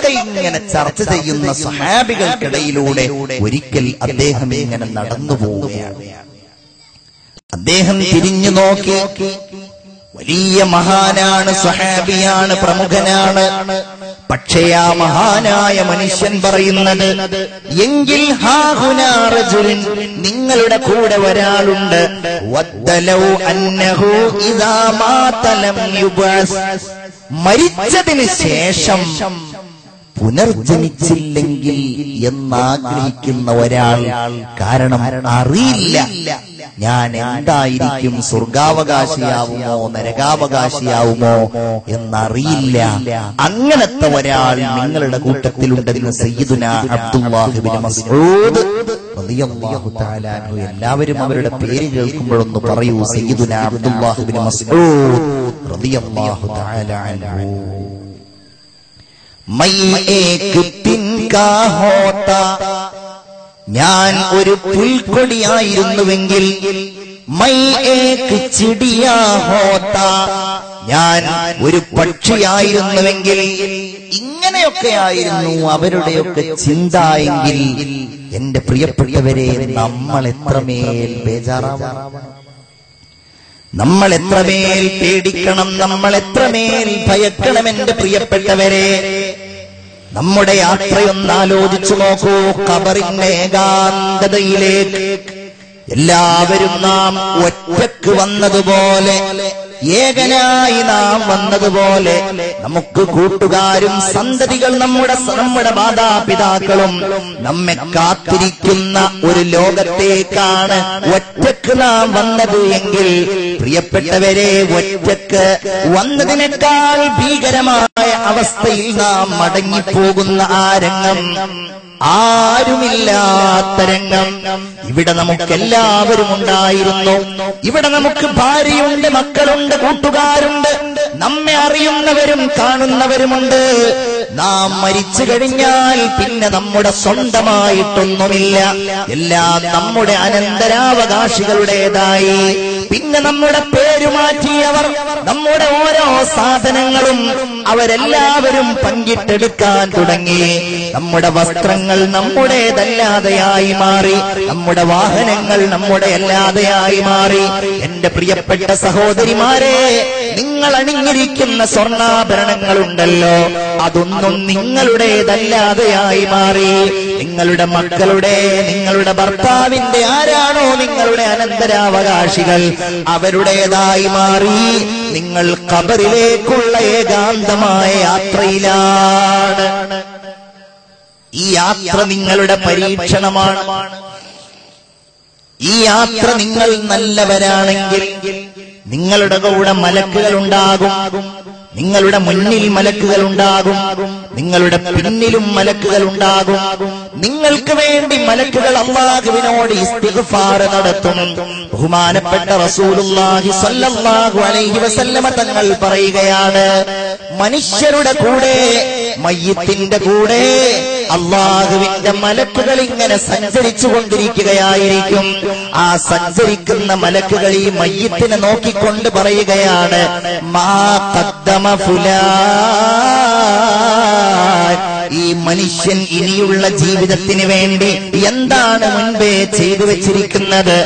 എന്നൊക്കെ ഇങ്ങനെ ചർച്ച ചെയ്യുന്ന സ്വഹാബികൾക്കിടയിലൂടെ ഒരിക്കൽ അദ്ദേഹം ഇങ്ങനെ നടന്നു പോവുകയാണ്. അദ്ദേഹം തിരിഞ്ഞു നോക്കി. വലിയ മഹാനാണ്, സ്വഹാബിയാണ്, പ്രമുഖനാണ്. പക്ഷേ ആ മഹാനായ മനുഷ്യൻ പറയുന്നത്, എങ്കിൽ ഹാഹുനാ റജുലുൻ, നിങ്ങളുടെ കൂടെ ഒരാളുണ്ട്, വദ്ദലൗ അന്നഹു ഇദാ മാത ലം യുബഅസ്, മരിച്ചതിന് ശേഷം പുനർജനിച്ചില്ലെങ്കിൽ എന്നാഗ്രഹിക്കുന്ന ഒരാൾ. കാരണം അറിയില്ല ഞാൻ എന്തായിരിക്കും, സ്വർഗാവകാശിയാവുമോ നരകാവകാശിയാവുമോ എന്നറിയില്ല. അങ്ങനത്തെ ഒരാൾ നിങ്ങളുടെ കൂട്ടത്തിലുണ്ടെന്ന് സയ്യിദുനാ അബ്ദുല്ലാഹ് ഇബ്നു മസ്ഊദ് റളിയല്ലാഹു തആല അൻഹു. എല്ലാവരും അവരുടെ പേര് കേൾക്കുമ്പോഴൊന്ന് പറയൂ, സയ്യിദുനാ അബ്ദുല്ലാഹ് ഇബ്നു മസ്ഊദ് റളിയല്ലാഹു തആല അൻഹു. മൈ ഏക് തിൻകാ ഹോതാ, ഞാൻ ഒരു പുൽക്കൊടിയായിരുന്നുവെങ്കിൽ, മൈ ഏക് ചിടിയാ ഹോതാ, ഞാൻ ഒരു പക്ഷിയായിരുന്നുവെങ്കിൽ, ഇങ്ങനെയൊക്കെയായിരുന്നു അവരുടെയൊക്കെ ചിന്ത എങ്കിൽ, എന്റെ പ്രിയപ്പെട്ടവരെ, നമ്മൾ എത്രമേൽ ബേജാറാവണം, നമ്മൾ എത്രമേൽ പേടിക്കണം, നമ്മൾ എത്രമേൽ ഭയക്കണം. എന്റെ പ്രിയപ്പെട്ടവരെ, നമ്മുടെ യാത്രയൊന്ന് ആലോചിച്ചു നോക്കൂ. ഖബറിന്റെ ഏകാന്തതയിലേക്ക് എല്ലാവരും നാം ഒറ്റക്ക് വന്നതുപോലെ, ഏകനായി നാം വന്നതുപോലെ, നമുക്ക് കൂട്ടുകാരും സന്തതികൾ, നമ്മുടെ മാതാപിതാക്കളും നമ്മെ കാത്തിരിക്കുന്ന ഒരു ലോകത്തേക്കാണ് ഒറ്റക്ക് നാം വന്നത് എങ്കിൽ, പ്രിയപ്പെട്ടവരെ, ഒറ്റക്ക് വന്നതിനേക്കാൾ ഭീകരമായ അവസ്ഥയിൽ നാം മടങ്ങിപ്പോകുന്ന ആ രംഗം, ആരുമില്ലാത്ത രംഗം. ഇവിടെ നമുക്കെല്ലാവരും ഉണ്ടായിരുന്നു. ഇവിടെ നമുക്ക് ഭാര്യയുണ്ട്, മക്കളുണ്ട്, കൂട്ടുകാരുണ്ട്, നമ്മെ അറിയുന്നവരും കാണുന്നവരുമുണ്ട്. നാം മരിച്ചു കഴിഞ്ഞാൽ പിന്നെ നമ്മുടെ സ്വന്തമായിട്ടൊന്നുമില്ല. എല്ലാം നമ്മുടെ അനന്തരാവകാശികളുടേതായി. പിന്നെ നമ്മുടെ പേര് മാറ്റിയവർ, നമ്മുടെ ഓരോ സാധനങ്ങളും അവരെല്ലാവരും പങ്കിട്ടെടുക്കാൻ തുടങ്ങി. നമ്മുടെ വസ്ത്രങ്ങൾ നമ്മുടേതല്ലാതെയായി മാറി, നമ്മുടെ വാഹനങ്ങൾ നമ്മുടെ അല്ലാതെയായി മാറി. എന്റെ പ്രിയപ്പെട്ട സഹോദരിമാരെ, നിങ്ങൾ അണിഞ്ഞിരിക്കുന്ന സ്വർണ്ണാഭരണങ്ങളുണ്ടല്ലോ, അതൊന്നും നിങ്ങളുടേതല്ലാതെയായി മാറി. നിങ്ങളുടെ മക്കളുടെ, നിങ്ങളുടെ ഭർത്താവിന്റെ ആരാണോ നിങ്ങളുടെ അനന്തരാവകാശികൾ, അവരുടേതായി മാറി. നിങ്ങൾ ഖബറിലേക്കുള്ള ഏകാന്തമായ യാത്രയിലാണ്. ഈ യാത്ര നിങ്ങളുടെ പരീക്ഷണമാണ്. ഈ യാത്ര നിങ്ങൾ നല്ലവരാണെങ്കിൽ നിങ്ങളുടെ കൂടെ മലക്കുകൾ ഉണ്ടാകും, നിങ്ങളുടെ മുന്നിൽ മലക്കുകൾ ഉണ്ടാകും, നിങ്ങളുടെ പിന്നിലും മലക്കുകൾ ഉണ്ടാകും. നിങ്ങൾക്ക് വേണ്ടി മലക്കുകൾ അല്ലാഹുവിനോട് ഇസ്തിഗ്ഫാർ നടത്തും. ബഹുമാനപ്പെട്ട റസൂലുള്ളാഹി സ്വല്ലല്ലാഹു അലൈഹി വസല്ലമ തങ്ങൾ പറയുകയാണ്, മനുഷ്യരുടെ കൂടെ, മയ്യിത്തിന്റെ കൂടെ അല്ലാഹുവിന്റെ മലക്കുകൾ ഇങ്ങനെ സഞ്ചരിച്ചു കൊണ്ടിരിക്കുകയായിരിക്കും. ആ സഞ്ചരിക്കുന്ന മലക്കുകൾ ഈ മയ്യിത്തിനെ നോക്കിക്കൊണ്ട് പറയുകയാണ്, മാ ഖദ്ദമ ഫുലാൻ, ഈ മനുഷ്യൻ ഇനിയുള്ള ജീവിതത്തിന് വേണ്ടി എന്താണ് മുൻപേ ചെയ്തു വെച്ചിരിക്കുന്നത്?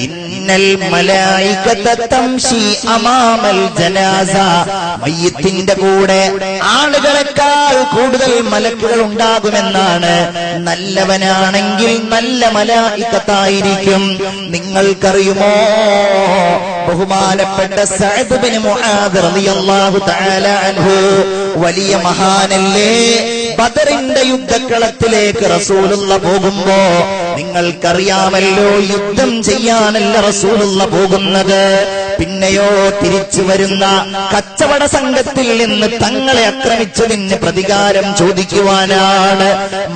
ഇന്നൽ മലായികത തംശി അമാമൽ ജനാസ, മയ്യിത്തിന്റെ കൂടെ ആളുകളെക്കാൾ കൂടുതൽ മലക്കുകൾ ഉണ്ടാകുമെന്നാണ്. നല്ലവനാണെങ്കിൽ നല്ല മലായികത്തായിരിക്കും. നിങ്ങൾക്കറിയുമോ, ബഹുമാനപ്പെട്ട സഅദ് ബിൻ മുആദ് റളിയല്ലാഹു തആല അൻഹു വലിയ മഹാനല്ലേ, ബദറിന്റെ യുദ്ധക്കളത്തിലേക്ക് റസൂലുള്ള പോകുമ്പോ നിങ്ങൾക്കറിയാമല്ലോ, യുദ്ധം ചെയ്യാനല്ല റസൂലുള്ള പോകുന്നത്. പിന്നെയോ തിരിച്ചു വരുന്ന കച്ചവട സംഘത്തിൽ നിന്ന് തങ്ങളെ ആക്രമിച്ചതിന് പ്രതികാരം ചോദിക്കുവാനാണ്.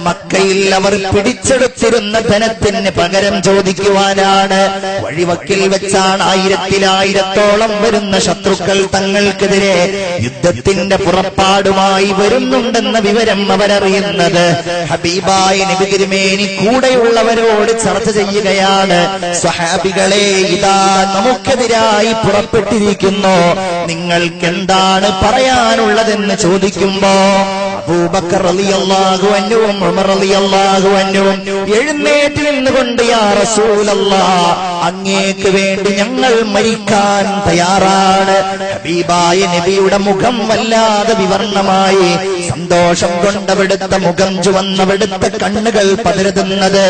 മക്കയിൽ അവർ പിടിച്ചെടുത്തിരുന്ന ധനത്തിന് പകരം ചോദിക്കുവാനാണ്. വഴിവക്കിൽ വെച്ചാണ് ആയിരത്തോളം വരുന്ന ശത്രുക്കൾ തങ്ങൾക്കെതിരെ യുദ്ധത്തിന്റെ പുറപ്പാടുമായി വരുന്നുണ്ടെന്ന വിവരം അവരറിയുന്നത്. ഹബീബായ നബി തിരുമേനി കൂടെയുള്ളവരോട് ചർച്ച ചെയ്യുകയാണ്, സ്വഹാബികളെ, ഇതാ നമുക്കെതിരായി പുറപ്പെട്ടിരിക്കുന്നു, നിങ്ങൾക്ക് എന്താണ് പറയാനുള്ളതെന്ന് ചോദിക്കുമ്പോ അബൂബക്കർ റളിയല്ലാഹു അൻഹുവും ഉമർ റളിയല്ലാഹു അൻഹുവും എഴുന്നേറ്റ് നിന്നുകൊണ്ട് യാ റസൂലല്ലാഹ് അങ്ങേക്ക് വേണ്ടി ഞങ്ങൾ മരിക്കാൻ തയ്യാറാണ്. ഹബീബായ നബിയുടെ മുഖം വല്ലാതെ വിവർണമായി. സന്തോഷം കൊണ്ടവിടുത്തെ മുഖം ചുവന്നവിടുത്തെ കണ്ണുകൾ പതറുന്നത്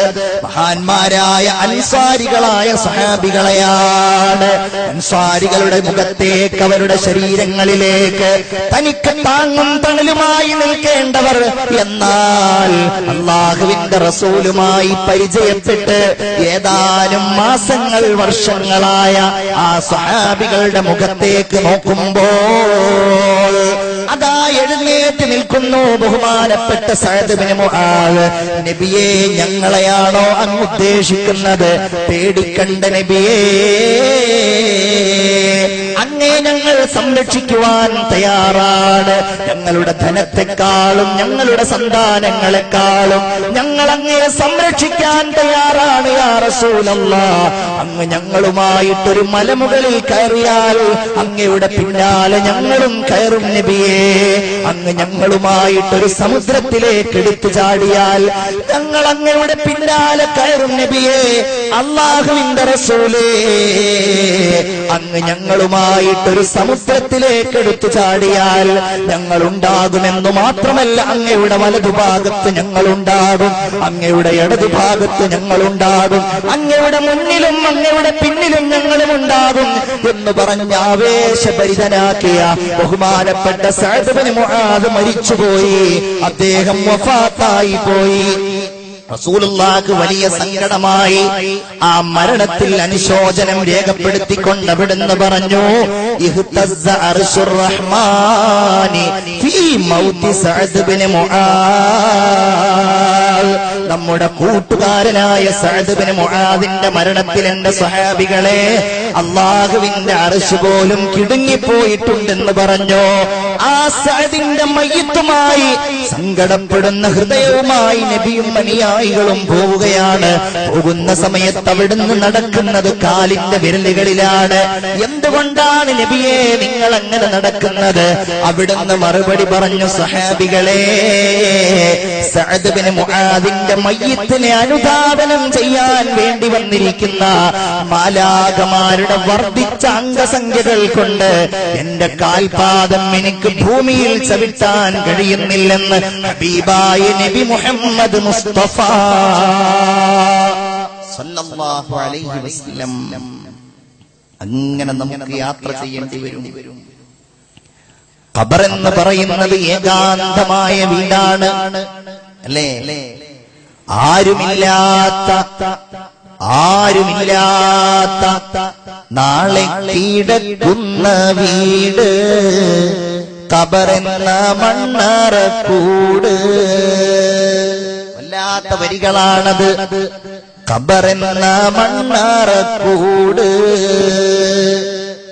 മഹാന്മാരായ അൻസാരികളായ സ്വഹാബികളെയാണ്. അൻസാരികളുടെ മുഖത്തേക്ക്, അവരുടെ ശരീരങ്ങളിലേക്ക് തനിക്ക് താങ്ങും തണലുമായി നിൽക്കേണ്ടവർ, എന്നാൽ അല്ലാഹുവിന്റെ റസൂലുമായി പരിചയപ്പെട്ട് ഏതാനും മാസങ്ങൾ, വർഷങ്ങളായ ആ സ്വഹാബികളുടെ മുഖത്തേക്ക് നോക്കുമ്പോൾ അതാ എഴുന്നേറ്റ് നിൽക്കുന്നു ബഹുമാനപ്പെട്ട സഅദ് ഇബ്നു മുആദ്. നബിയേ, ഞങ്ങളെയാണോ അങ്ങ് ഉദ്ദേശിക്കുന്നത്? പേടിക്കണ്ട നബിയേ, അങ്ങേ ഞങ്ങൾ സംരക്ഷിക്കുവാൻ തയ്യാറാണ്. ഞങ്ങളുടെ ധനത്തെക്കാളും ഞങ്ങളുടെ സന്താനങ്ങളെക്കാളും ഞങ്ങൾ അങ്ങേ സംരക്ഷിക്കാൻ തയ്യാറാണ് യാ റസൂലല്ലാഹ്. അങ്ങ് ഞങ്ങളുമായിട്ടൊരു മലമുകളിൽ കയറിയാൽ അങ്ങയുടെ പിന്നാലെ ഞങ്ങളും കയറും നബിയേ. അങ്ങ് ഞങ്ങളുമായിട്ടൊരു സമുദ്രത്തിലേക്ക് എടുത്തു ചാടിയാൽ ഞങ്ങൾ അങ്ങയുടെ പിന്നാലെ കയറും നബിയേ. അല്ലാഹുവിന്റെ റസൂലേ, അങ്ങ് ഞങ്ങളുമായിട്ടൊരു സമുദ്രത്തിലേക്ക് എടുത്തു ചാടിയാൽ ഞങ്ങളുണ്ടാകുമെന്നു മാത്രമല്ല, അങ്ങയുടെ വലതുഭാഗത്ത് ഞങ്ങളുണ്ടാകും, അങ്ങയുടെ ഇടതുഭാഗത്ത് ഞങ്ങളുണ്ടാകും, അങ്ങയുടെ മുന്നിലും അങ്ങയുടെ പിന്നിലും ഞങ്ങളും ഉണ്ടാകും എന്ന് പറഞ്ഞ് ആവേശഭരിതനാക്കിയ ബഹുമാനപ്പെട്ട സഅദ് ഇബ്നു മുആദ് മരിച്ചുപോയി. അദ്ദേഹം വഫാത്തായി പോയി. റസൂലുള്ളാഹിക്ക് വലിയ സങ്കടമായി. ആ മരണത്തിൽ അനുശോചനം രേഖപ്പെടുത്തിക്കൊണ്ട് അവിടുന്ന് പറഞ്ഞു, ഇഹ്തസ്സ അർശുർ റഹ്മാനി ഫീ മൗതി സഅദ് ഇബ്നു മുആദ്. നമ്മുടെ കൂട്ടുകാരനായ സഅദ് ഇബ്നു മുആദിന്റെ മരണത്തിൽ എന്റെ സ്വഹാബികളെ, അല്ലാഹുവിന്റെ അർശ് പോലും കിടുങ്ങിപ്പോയിട്ടുണ്ടെന്ന് പറഞ്ഞു. ആ സഅദിന്റെ മയ്യിത്തുമായി സങ്കടപ്പെടുന്ന ഹൃദയവുമായി നബിയും അനുയായികളും പോവുകയാണ്. പോകുന്ന സമയത്ത് അവിടുന്ന് നടക്കുന്നത് കാലിന്റെ വിരലുകളിലാണ്. എന്തുകൊണ്ടാണ് നബിയെ നിങ്ങൾ അങ്ങനെ നടക്കുന്നത്? അവിടുന്ന് മറുപടി പറഞ്ഞു, സഹാബികളെ, സഅദ് ഇബ്നു മുആദിന്റെ മയ്യിത്തിനെ അനുധാവനം ചെയ്യാൻ വേണ്ടി വന്നിരിക്കുന്ന മാലാഖമാരുടെ വർദ്ധിച്ച അംഗസംഖ്യകൾ കൊണ്ട് എന്റെ കാൽപാദം എനിക്ക് ഭൂമിയിൽ ചവിട്ടാൻ കഴിയുന്നില്ലെന്ന് ഹബീബായ നബി മുഹമ്മദ് മുസ്തഫ സല്ലല്ലാഹു അലൈഹി വസല്ലം. അങ്ങനെ നമുക്ക് യാത്ര ചെയ്യേണ്ടി വരും. ഖബർ എന്ന് പറയുന്നത് ഏകാന്തമായ വീടാണ്, അല്ലേ? ആരുമില്ലാത്ത നാളെ കീഴക്കുന്ന വീട് ഖബറെന്ന മണ്ണറക്കൂട്. വല്ലാത്ത വരികളാണത്. ഖബറെന്ന മണ്ണറക്കൂട്.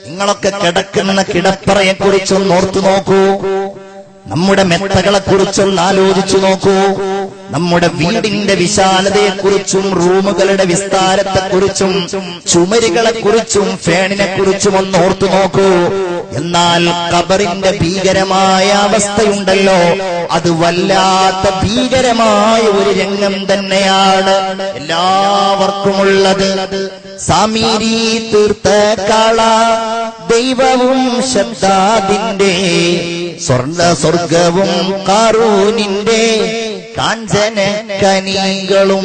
നിങ്ങളൊക്കെ കിടക്കുന്ന കിടപ്പറയെ കുറിച്ചൊന്ന് ഓർത്തു നോക്കൂ. നമ്മുടെ മെത്തകളെ കുറിച്ചൊന്ന് ആലോചിച്ചു നോക്കൂ. നമ്മുടെ വീടിന്റെ വിശാലതയെക്കുറിച്ചും റൂമുകളുടെ വിസ്താരത്തെക്കുറിച്ചും ചുമരുകളെ കുറിച്ചും ഫാനിനെ കുറിച്ചും ഒന്ന് ഓർത്തു നോക്കൂ. എന്നാൽ ഖബറിന്റെ ഭീകരമായ അവസ്ഥയുണ്ടല്ലോ, അത് വല്ലാത്ത ഭീകരമായ ഒരു രംഗം തന്നെയാണ് എല്ലാവർക്കുമുള്ളത്. സാമീരി തീർത്ത കാള ദൈവവും ശബ്ദാദിന്റെ സ്വർഗവും കാറൂനിന്റെ കാഞ്ചന കനികളും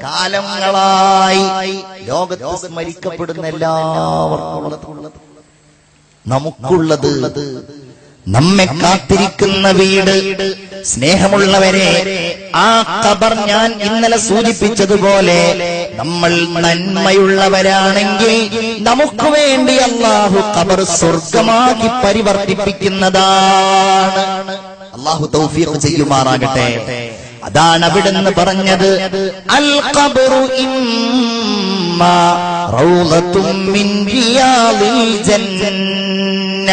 കാലങ്ങളായി ലോകത്ത് സ്മരിക്കപ്പെടുന്ന എല്ലാവർക്കും നമുക്കുള്ളത്, നമ്മെ കാത്തിരിക്കുന്ന വീട്. സ്നേഹമുള്ളവരെ, ആ ഖബർ ഞാൻ ഇന്നലെ സൂചിപ്പിച്ചതുപോലെ നമ്മൾ നന്മയുള്ളവരാണെങ്കിൽ നമുക്ക് വേണ്ടി അല്ലാഹു ഖബർ സ്വർഗമാക്കി പരിവർത്തിപ്പിക്കുന്നതാണ്. അല്ലാഹു തൗഫീഖ് ചെയ്യുമാറാകട്ടെ. അതാണ് അവിടുന്ന് പറഞ്ഞത്, അൽ ഖബ്റു ഇമ്മാ റൗളത്തും മിൻ റിയാദിൽ ജന്ന.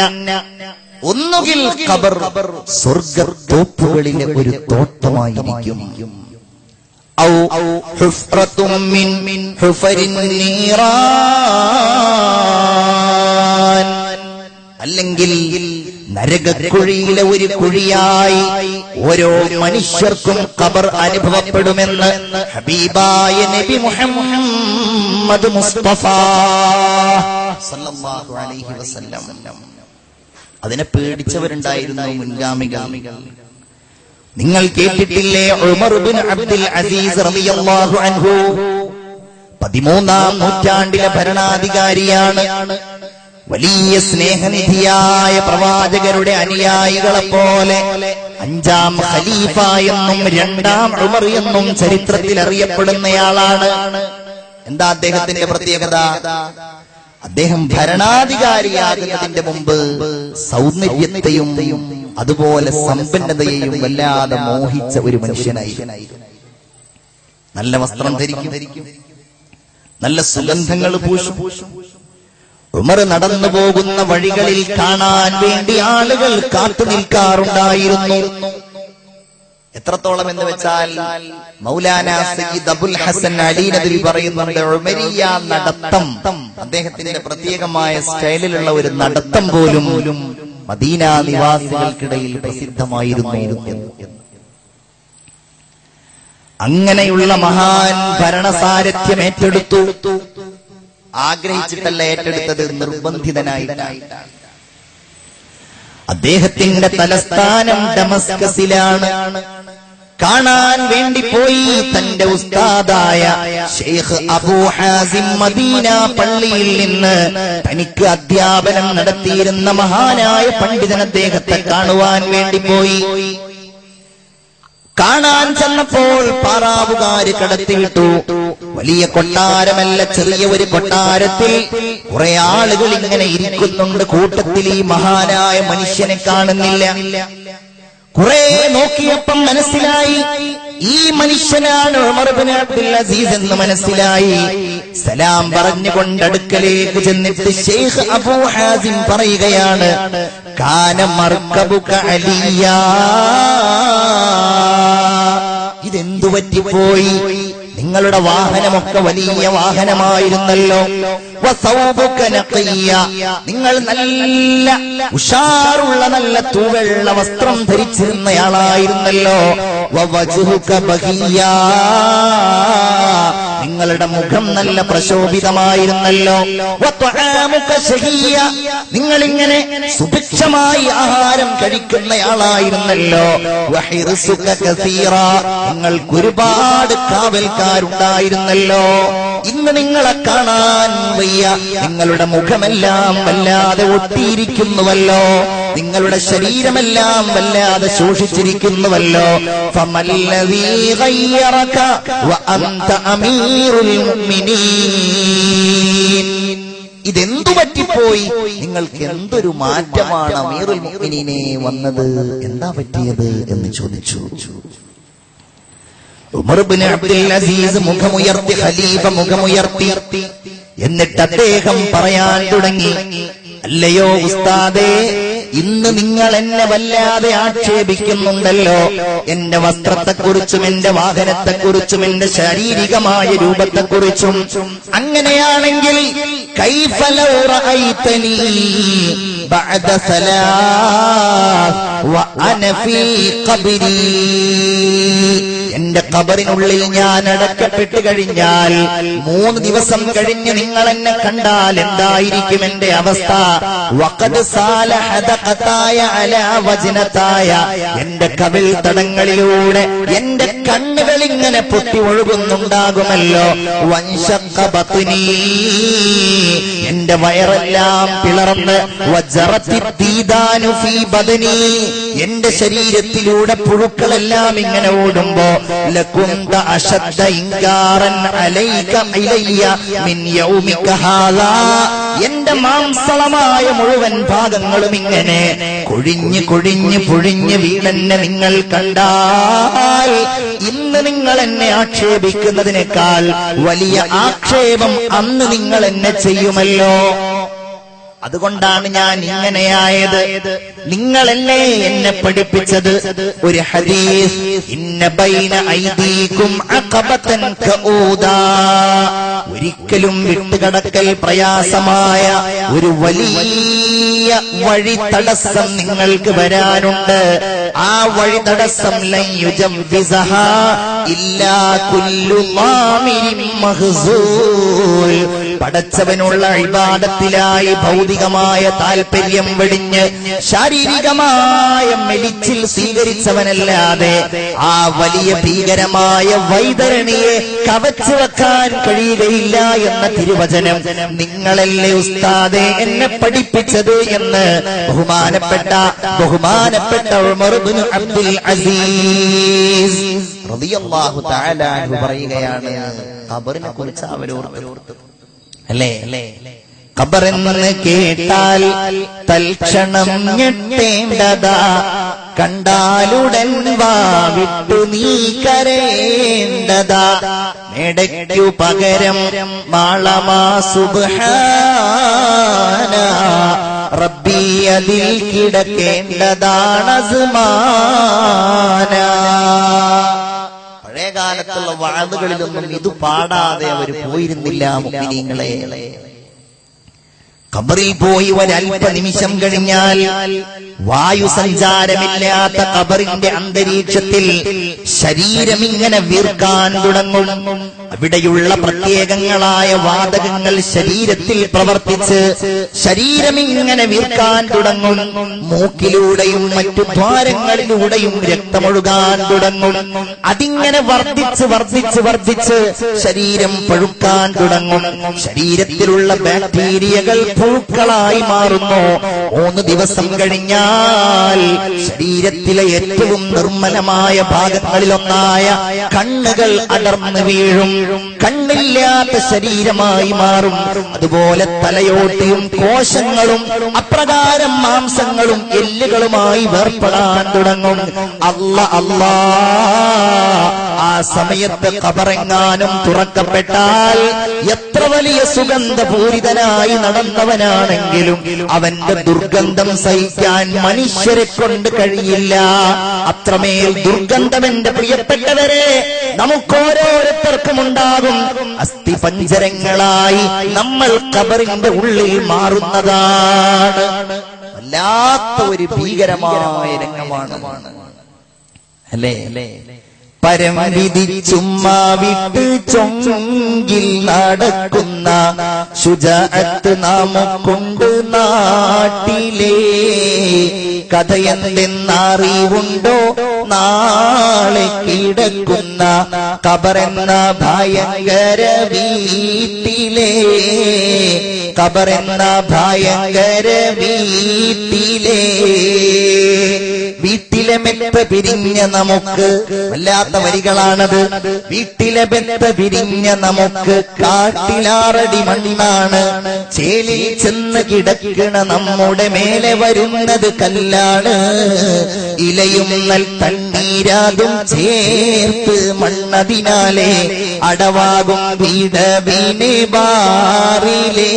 ഒന്നുകിൽ ഖബർ സ്വർഗ്ഗത്തോപ്പുകളിലെ ഒരു തോട്ടമായിരിക്കും, ഔ ഹുഫ്റത്തും മിൻ ഹുഫരിൻ നീറാൻ, അല്ലെങ്കിൽ നരകക്കുഴിയിലെ ഒരു കുഴിയായി ഓരോ മനുഷ്യർക്കും ഖബർ അനുഭവപ്പെടുമെന്ന് ഹബീബായ നബി മുഹമ്മദ് മുസ്തഫ സല്ലല്ലാഹു അലൈഹി വസല്ലം. അതിനെ പേടിച്ചവരുണ്ടായിരുന്നു മുൻഗാമികൾ. നിങ്ങൾ കേട്ടിട്ടില്ലേ ഉമർ ഇബ്നു അബ്ദുൽ അസീസ് റളിയല്ലാഹു അൻഹു 13ാം നൂറ്റാണ്ടിലെ ഭരണാധികാരിയാണ്. വലിയ സ്നേഹനിധിയായ പ്രവാചകരുടെ അനുയായികളെ പോലെ 5ാം ഖലീഫ എന്നും 2ാം ഉമർ എന്നും ചരിത്രത്തിൽ അറിയപ്പെടുന്നയാളാണ്. എന്താ അദ്ദേഹത്തിന്റെ പ്രത്യേകത? അദ്ദേഹം ഭരണാധികാരിയാകുന്നതിന്റെ മുമ്പ് സൗന്ദര്യത്തെയും അതുപോലെ സമ്പന്നതയെയും വല്ലാതെ മോഹിച്ച ഒരു മനുഷ്യനായിരുന്നു. നല്ല വസ്ത്രം ധരിക്കും, നല്ല സുഗന്ധങ്ങൾ പൂശും. ഉമർ നടന്നു പോകുന്ന വഴികളിൽ കാണാൻ വേണ്ടി ആളുകൾ കാത്തു നിൽക്കാറുണ്ടായിരുന്നു. എത്രത്തോളം എന്ന് വെച്ചാൽ മൗലാന സയ്യിദ് അബുൽ ഹസൻ അലി നദവി പറയുന്നുണ്ട്, ഉമരിയ നടത്തം, അദ്ദേഹത്തിന്റെ പ്രത്യേകമായ സ്റ്റൈലിലുള്ള ഒരു നടത്തം പോലും മദീന നിവാസികൾക്കിടയിൽ പ്രസിദ്ധമായിരുന്നു. അങ്ങനെയുള്ള മഹാൻ ഭരണസാരഥ്യം ഏറ്റെടുത്തു. ആഗ്രഹിച്ചിട്ടല്ല ഏറ്റെടുത്തത്, നിർബന്ധിതനായിട്ടാണ്. അദ്ദേഹത്തിന്റെ തലസ്ഥാനം ഡമസ്കസിലാണ്. കാണാൻ വേണ്ടി പോയി തന്റെ ഉസ്താദായ ഷെയ്ഖ് അബൂ ഹാസിം മദീന പള്ളിയിൽ നിന്ന് തനിക്ക് അധ്യാപനം നടത്തിയിരുന്ന മഹാനായ പണ്ഡിതൻ അദ്ദേഹത്തെ കാണുവാൻ വേണ്ടി പോയി. കാണാൻ ചെന്നപ്പോൾ പാറാവുകാര് കടത്തിവിട്ടു. വലിയ കൊട്ടാരമല്ല, ചെറിയ ഒരു കൊട്ടാരത്തിൽ കുറെ ആളുകൾ ഇങ്ങനെ ഇരിക്കുന്നുണ്ട്. കൂട്ടത്തിൽ ഈ മഹാനായ മനുഷ്യനെ കാണുന്നില്ല. കുറെ നോക്കിയപ്പം മനസ്സിലായി ഈ മനുഷ്യനാണ് ഉമർ ഇബ്നു അബ്ദുൽ അസീസ് എന്ന് മനസ്സിലായി. സലാം പറഞ്ഞുകൊണ്ട് അടുക്കലേക്ക് ചെന്നിട്ട് ഷെയ്ഖ് അബൂ ഹാസിം പറയുകയാണ്, കാന മർകബുക അലിയ, ഇതെന്തു പറ്റിപ്പോയി? നിങ്ങളുടെ വാഹനമൊക്കെ വലിയ വാഹനമായിരുന്നല്ലോ. വസൗബുക നഖിയ, നിങ്ങൾ നല്ല ഉഷാറുള്ള നല്ല തൂവെള്ള വസ്ത്രം ധരിച്ചിരുന്നയാളായിരുന്നല്ലോ. വവജ്ഹുക ബഹിയ, നിങ്ങളുടെ മുഖം നല്ല പ്രശോഭിതമായിരുന്നല്ലോ. വത്വആമുക ശഹിയ, നിങ്ങളിങ്ങനെ സുഭിക്ഷമായി ആഹാരം കഴിക്കുന്നയാളായിരുന്നല്ലോ. വഹിർസുക കസീറ, നിങ്ങൾക്ക് ഒരുപാട് കാവൽക്കാരുണ്ടായിരുന്നല്ലോ. ഇന്ന് നിങ്ങളെ കാണാൻ വയ്യ, നിങ്ങളുടെ മുഖമെല്ലാം വല്ലാതെ ഒട്ടിയിരിക്കുന്നുവല്ലോ, നിങ്ങളുടെ ശരീരമെല്ലാം വല്ലാതെ ശോഷിച്ചിരിക്കുന്നുവല്ലോ. ഫമല്ലദീ ഗയ്യറക വഅൻത അമീറുൽ മുഅ്മിനീൻ, ഇതെന്തു പറ്റിപ്പോയി? നിങ്ങൾക്ക് എന്തൊരു മാറ്റമാണ് അമീറുൽ മുഅ്മിനീനെ വന്നത്? എന്താ പറ്റിയത് എന്ന് ചോദിച്ചു. ഉമർ ഇബ്നു അബ്ദുൽ അസീസ് മുഖമുയർത്തി, ഖലീഫ മുഖമുയർത്തി. എന്നിട്ട് അദ്ദേഹം പറയാൻ തുടങ്ങി, അല്ലയോ ഉസ്താദേ, ഇന്ന് നിങ്ങൾ എന്നെ വല്ലാതെ ആക്ഷേപിക്കുന്നുണ്ടല്ലോ. എന്റെ വസ്ത്രത്തെക്കുറിച്ചും എന്റെ വാഹനത്തെക്കുറിച്ചും എന്റെ ശാരീരികമായ രൂപത്തെക്കുറിച്ചും. അങ്ങനെയാണെങ്കിൽ കൈഫ ലൗ റഅയ്തനീ ബഅദ സലാസ് വ അന ഫീ ഖബ്രി, എന്റെ ഖബറിനുള്ളിൽ ഞാൻ അടക്കപ്പെട്ട് കഴിഞ്ഞാൽ 3 ദിവസം കഴിഞ്ഞ് നിങ്ങൾ എന്നെ കണ്ടാൽ എന്തായിരിക്കും എന്റെ അവസ്ഥ? വഖദ് സാല ഹദഖതായ അലാ വജ്നതായ, എന്റെ കവിൾ തടങ്ങളിലൂടെ എന്റെ കണ്ണുകൾ ഇങ്ങനെ പൊട്ടി ഒഴുകുന്നുണ്ടാകുമല്ലോ. വൻശഖ ബത്നി, എന്റെ വയറെല്ലാം പിളർന്ന്, വജറത്തി ദീദാനു ഫീ ബദനി, എന്റെ ശരീരത്തിലൂടെ പുഴുക്കളെല്ലാം ഇങ്ങനെ ഓടുമ്പോ ലകുന്ത അശദ്ദ ഇൻകാറൻ അലൈക ഇലയ്യ മിൻ യൗമിക ഹാദാ, എന്റെ മാംസളമായ മുഴുവൻ ഭാഗങ്ങളും ഇങ്ങനെ കൊഴിഞ്ഞ് കൊഴിഞ്ഞ് പൊഴിഞ്ഞ് വീണെന്നെ നിങ്ങൾ കണ്ടാൽ ഇന്ന് നിങ്ങൾ എന്നെ ആക്ഷേപിക്കുന്നതിനേക്കാൾ വലിയ ആക്ഷേപം അന്ന് നിങ്ങൾ എന്നെ ചെയ്യുമല്ലോ. അതുകൊണ്ടാണ് ഞാൻ ഇങ്ങനെയായത്. നിങ്ങളല്ലേ എന്നെ പഠിപ്പിച്ചത്. ഒരു ഹദീസ്, ഇന്ന ബൈന ഐദീകും അഖബതൻ കഊദാ, ഒരിക്കലും വിട്ടുകടക്കൽ പ്രയാസമായ ഒരു വലിയ വഴി തടസ്സം നിങ്ങൾക്ക് വരാനുണ്ട്. ആ വഴി തടസ്സം ലൻ യുജവ്വിസഹാ ഇല്ലാ കുല്ലു മാമിരിൻ മഹ്സൂൽ, പടച്ചവനുള്ള ഇബാദത്തിലായി ഭൗതികമായ താല്പര്യം വെടിഞ്ഞ് ശാരീരികമായ മെലിച്ചിൽ സ്വീകരിച്ചവനല്ലാതെ ആ വലിയ ഭീകരമായ വൈതരണിയെ കവച്ചു വെക്കാൻ കഴിയുകയില്ല എന്ന തിരുവചനം നിങ്ങളല്ലേ ഉസ്താദെ എന്നെ പഠിപ്പിച്ചത് എന്ന് ബഹുമാനപ്പെട്ട ഉമർ ഇബ്നു അബ്ദുൽ അസീസ് റളിയല്ലാഹു തആല അൻഹു പറയുകയാണ്. ഖബറിനെ കുറിച്ച് അവരോർത്ത് അല്ലേ, ഖബറെന്ന് കേട്ടാൽ തൽക്ഷണം ഞെട്ടേണ്ടതാ, കണ്ടാലുടൻ വാവിട്ടു നീ കരയേണ്ടതാ, മേടയ്ക്കു പകരം മാളമാ സുബ്ഹാന, റബ്ബി അതിൽ കിടക്കേണ്ടതാണ് അസ്മാന. പഴയകാലത്തുള്ള വാളുകളിലൊന്നും ഇത് പാടാതെ അവർ പോയിരുന്നില്ല മുഅ്മിനീങ്ങളെ. ഖബറിൽ പോയി ഒരൽപ്പ നിമിഷം കഴിഞ്ഞാൽ വായു സഞ്ചാരമില്ലാത്ത ഖബറിന്റെ അന്തരീക്ഷത്തിൽ ശരീരം ഇങ്ങനെ വീർക്കാൻ തുടങ്ങും. അവിടെയുള്ള പ്രത്യേകങ്ങളായ വാതകങ്ങൾ ശരീരത്തിൽ പ്രവർത്തിച്ച് ശരീരം ഇങ്ങനെ വീർക്കാൻ തുടങ്ങും. മൂക്കിലൂടെയും മറ്റു ദ്വാരങ്ങളിലൂടെയും രക്തമൊഴുകാൻ തുടങ്ങും. അതിങ്ങനെ വർദ്ധിച്ച് ശരീരം പഴുക്കാൻ തുടങ്ങും. ശരീരത്തിലുള്ള ബാക്ടീരിയകൾ പുഴുക്കളായി മാറുന്നു. 3 ദിവസം കഴിഞ്ഞാൽ ശരീരത്തിലെ ഏറ്റവും നിർമ്മലമായ ഭാഗങ്ങളിലൊന്നായ കണ്ണുകൾ അടർന്നു വീഴും. കണ്ണില്ലാത്ത ശരീരമായി മാറും. അതുപോലെ തലയോട്ടിയും കോശങ്ങളും അപ്രകാരം മാംസങ്ങളും എല്ലുകളുമായി വേർപ്പെടാൻ തുടങ്ങും. അല്ലാ, ആ സമയത്ത് ഖബറെങ്ങാനും തുറക്കപ്പെട്ടാൽ എത്ര വലിയ സുഗന്ധപൂരിതനായി നടന്നവനാണെങ്കിലും അവന്റെ ദുർഗന്ധം സഹിക്കാൻ മനുഷ്യരെ കൊണ്ട് കഴിയില്ല. അത്രമേൽ ദുർഗന്ധം എന്റെ പ്രിയപ്പെട്ടവരെ നമുക്കോരോരുത്തർക്കും ഉണ്ടാകും. അസ്ഥിപഞ്ജരങ്ങളായി നമ്മൾ ഖബറിന്റെ ഉള്ളിൽ മാറുന്നതാണ്. വല്ലാത്ത ഒരു ഭീകരമായ രംഗമാണ് അല്ലേ. പരം വിധിച്ചുമ്മാ വിട്ട് ചൊങ്കിൽ നടക്കുന്ന ശുജഅത്ത് നമുക്കുണ്ട് നാട്ടിലേ. കഥയെന്തെന്നറിവുണ്ടോ നാളെ കിടക്കുന്ന ഖബറെന്ന ഭയങ്കര വീട്ടിലേ. ഖബറെന്ന ഭയങ്കര വീട്ടിലേ. വീട്ടിലെ മെത്ത പിരിഞ്ഞ നമുക്ക്, വല്ലാത്ത വരികളാണത്. വീട്ടിലെ മെത്ത പിരിഞ്ഞ നമുക്ക് കാട്ടിലാറടി മണ്ണാണ്. ചേലിൽ ചെന്ന് കിടക്കണ നമ്മുടെ മേലെ വരുന്നത് കല്ലാണ്. ഇലയും നൽ തണ്ണീരാതും ചേർത്ത് മണ്ണതിനാലെ അടവാകും വീടവീനെ ബാറിലേ.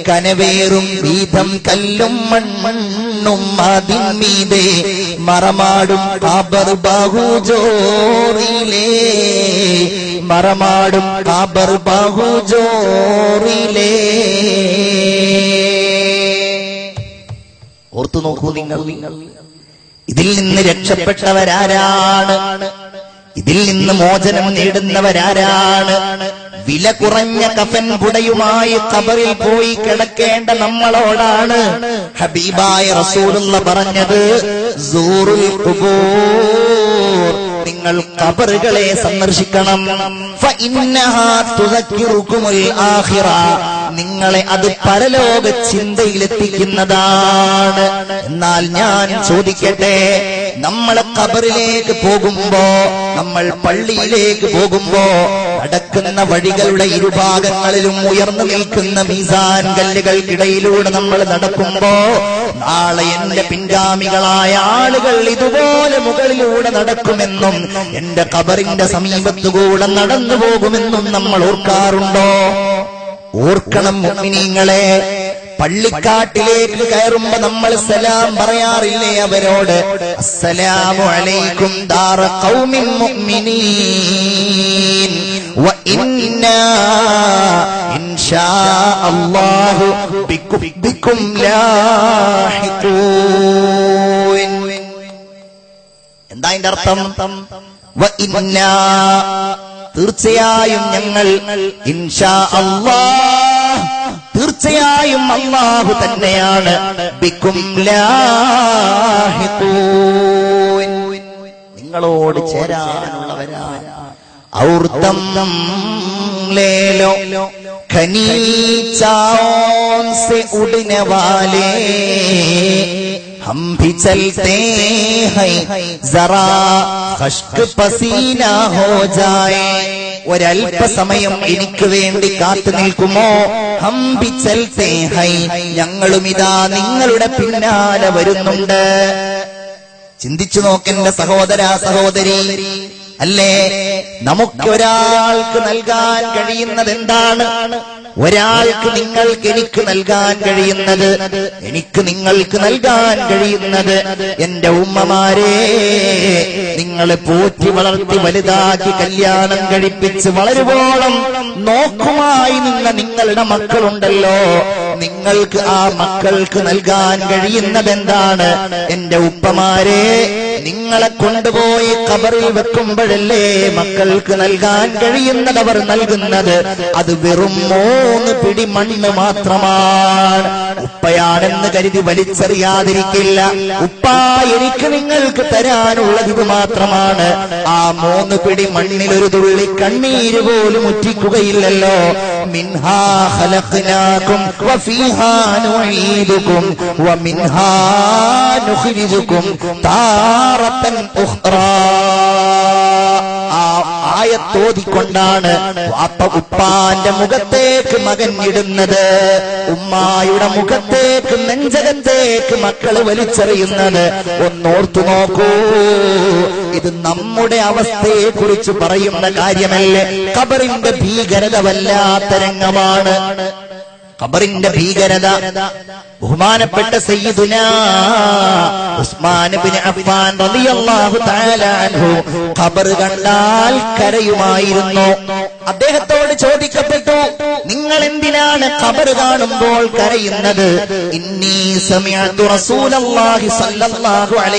കനവേറും വീതം കല്ലും മണ്ണും അതിന്മീതെ മറമാടും ഖബർ ബാഹുജോറിലേ. മറമാടും ഖബർ ബാഹുജോറിലേ. ഓർത്തു നോക്കൂ നിങ്ങൾ, ഇതിൽ നിന്ന് രക്ഷപ്പെട്ടവരാരാണ്? ഇതിൽ നിന്ന് മോചനം നേടുന്നവരാരാണ്? വില കുറഞ്ഞ കഫൻ പുടയുമായി ഖബറിൽ പോയി കിടക്കേണ്ട നമ്മളോടാണ് ഹബീബായ റസൂലുള്ള പറഞ്ഞത്, സൂറുൽ ഖുബൂർ, നിങ്ങൾ ഖബറുകളെ സന്ദർശിക്കണം. ഫഇന്നഹാ തുദക്കിറുകുമുൽ ആഖിറ, നിങ്ങളെ അത് പരലോക ചിന്തയിലെത്തിക്കുന്നതാണ്. എന്നാൽ ഞാൻ ചോദിക്കട്ടെ, നമ്മൾ ഖബറിലേക്ക് പോകുമ്പോ, നമ്മൾ പള്ളിയിലേക്ക് പോകുമ്പോ നടക്കുന്ന വഴികളുടെ ഇരുഭാഗങ്ങളിലും ഉയർന്നു നിൽക്കുന്ന മീസാൻ കല്ലുകൾക്കിടയിലൂടെ നമ്മൾ നടക്കുമ്പോ നാളെ എന്റെ പിൻഗാമികളായ ആളുകൾ ഇതുപോലെ മുകളിലൂടെ നടക്കുമെന്നും എന്റെ ഖബറിന്റെ സമീപത്തുകൂടെ നടന്നു പോകുമെന്നും നമ്മൾ ഓർക്കാറുണ്ടോ? ഓർക്കണം മുഅ്മിനീങ്ങളെ, പള്ളിക്കാട്ടിലേക്ക് കയറുമ്പോ നമ്മൾ സലാം പറയാറില്ലേ അവരോട്? അസ്സലാമു അലൈക്കും ദാറ ഖൗമിൻ മുഅ്മിനീൻ വ ഇന്നാ ഇൻഷാ അല്ലാഹു ബിക്കും ലാഹിഖൂൻ. എന്താ അതിന്റെ അർത്ഥം? വ ഇന്നാ തീർച്ചയായും ഞങ്ങൾ, ഇൻഷാ അല്ലാഹ് തീർച്ചയായും അല്ലാഹു തന്നെയാണ്, ബിക്കും ലാഹിഖൂൻ നിങ്ങളോട് ചേരാനുള്ളവരാണ്. ഔർതം ലേലോ ഖനി ചാओं से उड़ने वाले हम भी चलते हैं जरा खश्क पसीना हो जाए. ഒരൽപസമയം എനിക്ക് വേണ്ടി കാത്തു നിൽക്കുമോ? ഹം ബി ചൽതേ ഹൈ ഞങ്ങളുമിതാ നിങ്ങളുടെ പിന്നാലെ വരുന്നുണ്ട്. ചിന്തിച്ചു നോക്കെന്റെ സഹോദര സഹോദരി, അല്ലേ നമുക്ക് ഒരാൾക്ക് നൽകാൻ കഴിയുന്നത് എന്താണ്? ഒരാൾക്ക് നിങ്ങൾക്ക് എനിക്ക് നൽകാൻ കഴിയുന്നത്, എനിക്ക് നിങ്ങൾക്ക് നൽകാൻ കഴിയുന്നത്, എന്റെ ഉമ്മമാരെ നിങ്ങളെ പോറ്റി വളർത്തി വലുതാക്കി കല്യാണം കഴിപ്പിച്ച് വളരുവോളം നോക്കുമായി നിങ്ങളുടെ മക്കളുണ്ടല്ലോ, നിങ്ങൾക്ക് ആ മക്കൾക്ക് നൽകാൻ കഴിയുന്നത് എന്താണ്? എന്റെ ഉപ്പമാരെ നിങ്ങളെ കൊണ്ടുപോയി ഖബറിൽ വെക്കുമ്പോഴല്ലേ മക്കൾക്ക് നൽകാൻ കഴിയുന്നത് അവർ നൽകുന്നത്? അത് വെറും 3 പിടി മണ്ണ് മാത്രമാണ്. ഉപ്പയാണെന്ന് കരുതി വലിച്ചെറിയാതിരിക്കില്ല. ഉപ്പ എനിക്ക് നിങ്ങൾക്ക് തരാനുള്ളത് ഇത് മാത്രമാണ്. ആ 3 പിടി മണ്ണിൽ ഒരു തുള്ളി കണ്ണീര് പോലും ഉറ്റിക്കുകയില്ലല്ലോ. മിൻഹാ ഖലഖ്നാകും വഫീഹാ നുഈദുകും വമിൻഹാ നുഖ്രിജുകും താറത്തൻ ഉഖ്റാ. ആയത്തോതിക്കൊണ്ടാണ് ഉപ്പാന്റെ മുഖത്തേക്ക് മകൻ ഇടുന്നത്, ഉമ്മായുടെ മുഖത്തേക്ക് നെഞ്ചകത്തേക്ക് മക്കള് വലിച്ചെറിയുന്നത്. ഒന്നോർത്തു നോക്കൂ, ഇത് നമ്മുടെ അവസ്ഥയെ കുറിച്ച് പറയുന്ന കാര്യമല്ലേ? ഖബറിന്റെ ഭീകരത വല്ലാത്ത രംഗമാണ്. ഖബറിന്റെ ഭീകരത ബഹുമാനപ്പെട്ട സയ്യിദുനാ ഉസ്മാൻ ഇബ്നു അഫ്ഫാൻ റളിയല്ലാഹു തആല അൻഹു ഖബർ കണ്ടാൽ കരയുമായിരുന്നു. അദ്ദേഹത്തോട് ചോദിക്കപ്പെട്ടു, നിങ്ങൾ എന്തിനാണ് ഖബർ കാണുമ്പോൾ കരയുന്നത്? ഇന്നി സമിഅതു റസൂലല്ലാഹി സ്വല്ലല്ലാഹു അലൈഹി